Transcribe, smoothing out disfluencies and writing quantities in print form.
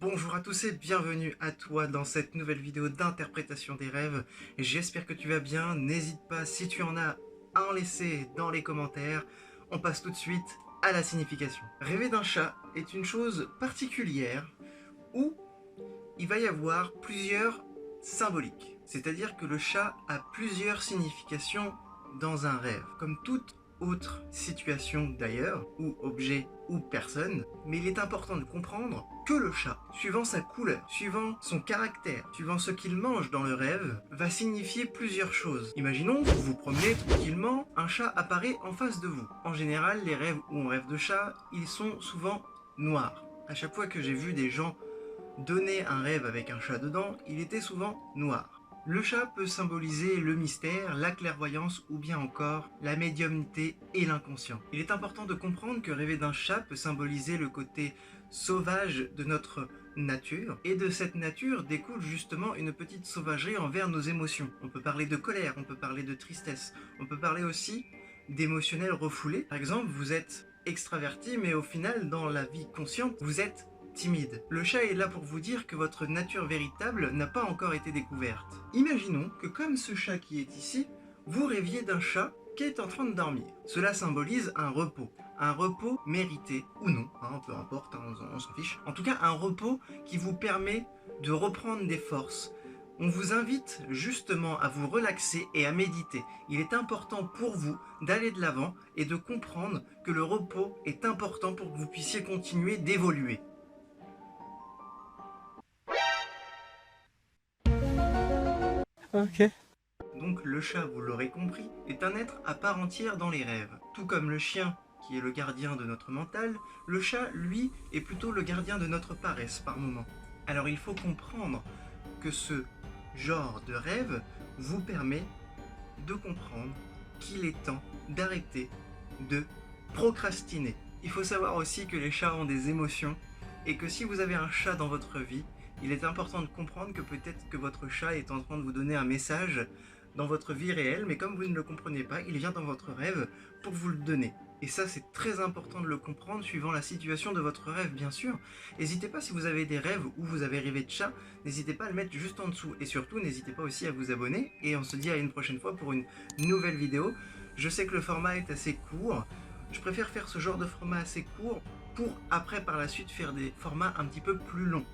Bonjour à tous et bienvenue à toi dans cette nouvelle vidéo d'interprétation des rêves. J'espère que tu vas bien, n'hésite pas si tu en as à en laisser dans les commentaires. On passe tout de suite à la signification. Rêver d'un chat est une chose particulière où il va y avoir plusieurs symboliques. C'est-à-dire que le chat a plusieurs significations dans un rêve, comme toute autre situation d'ailleurs, ou objet ou personne, mais il est important de comprendre que le chat, suivant sa couleur, suivant son caractère, suivant ce qu'il mange dans le rêve, va signifier plusieurs choses. Imaginons que vous vous promenez tranquillement, un chat apparaît en face de vous. En général, les rêves où on rêve de chat, ils sont souvent noirs. À chaque fois que j'ai vu des gens donner un rêve avec un chat dedans, il était souvent noir. Le chat peut symboliser le mystère, la clairvoyance ou bien encore la médiumnité et l'inconscient. Il est important de comprendre que rêver d'un chat peut symboliser le côté sauvage de notre nature, et de cette nature découle justement une petite sauvagerie envers nos émotions. On peut parler de colère, on peut parler de tristesse, on peut parler aussi d'émotionnel refoulé. Par exemple, vous êtes extraverti, mais au final, dans la vie consciente, vous êtes timide. Le chat est là pour vous dire que votre nature véritable n'a pas encore été découverte. Imaginons que comme ce chat qui est ici, vous rêviez d'un chat qui est en train de dormir. Cela symbolise un repos mérité ou non, peu importe, on s'en fiche. En tout cas, un repos qui vous permet de reprendre des forces. On vous invite justement à vous relaxer et à méditer. Il est important pour vous d'aller de l'avant et de comprendre que le repos est important pour que vous puissiez continuer d'évoluer. Ok. Donc le chat, vous l'aurez compris, est un être à part entière dans les rêves. Tout comme le chien, qui est le gardien de notre mental, le chat, lui, est plutôt le gardien de notre paresse par moment. Alors il faut comprendre que ce genre de rêve vous permet de comprendre qu'il est temps d'arrêter de procrastiner. Il faut savoir aussi que les chats ont des émotions et que si vous avez un chat dans votre vie, il est important de comprendre que peut-être que votre chat est en train de vous donner un message dans votre vie réelle, mais comme vous ne le comprenez pas, il vient dans votre rêve pour vous le donner. Et ça, c'est très important de le comprendre suivant la situation de votre rêve, bien sûr. N'hésitez pas, si vous avez des rêves où vous avez rêvé de chat, n'hésitez pas à le mettre juste en dessous. Et surtout, n'hésitez pas aussi à vous abonner. Et on se dit à une prochaine fois pour une nouvelle vidéo. Je sais que le format est assez court. Je préfère faire ce genre de format assez court pour après, par la suite, faire des formats un petit peu plus longs.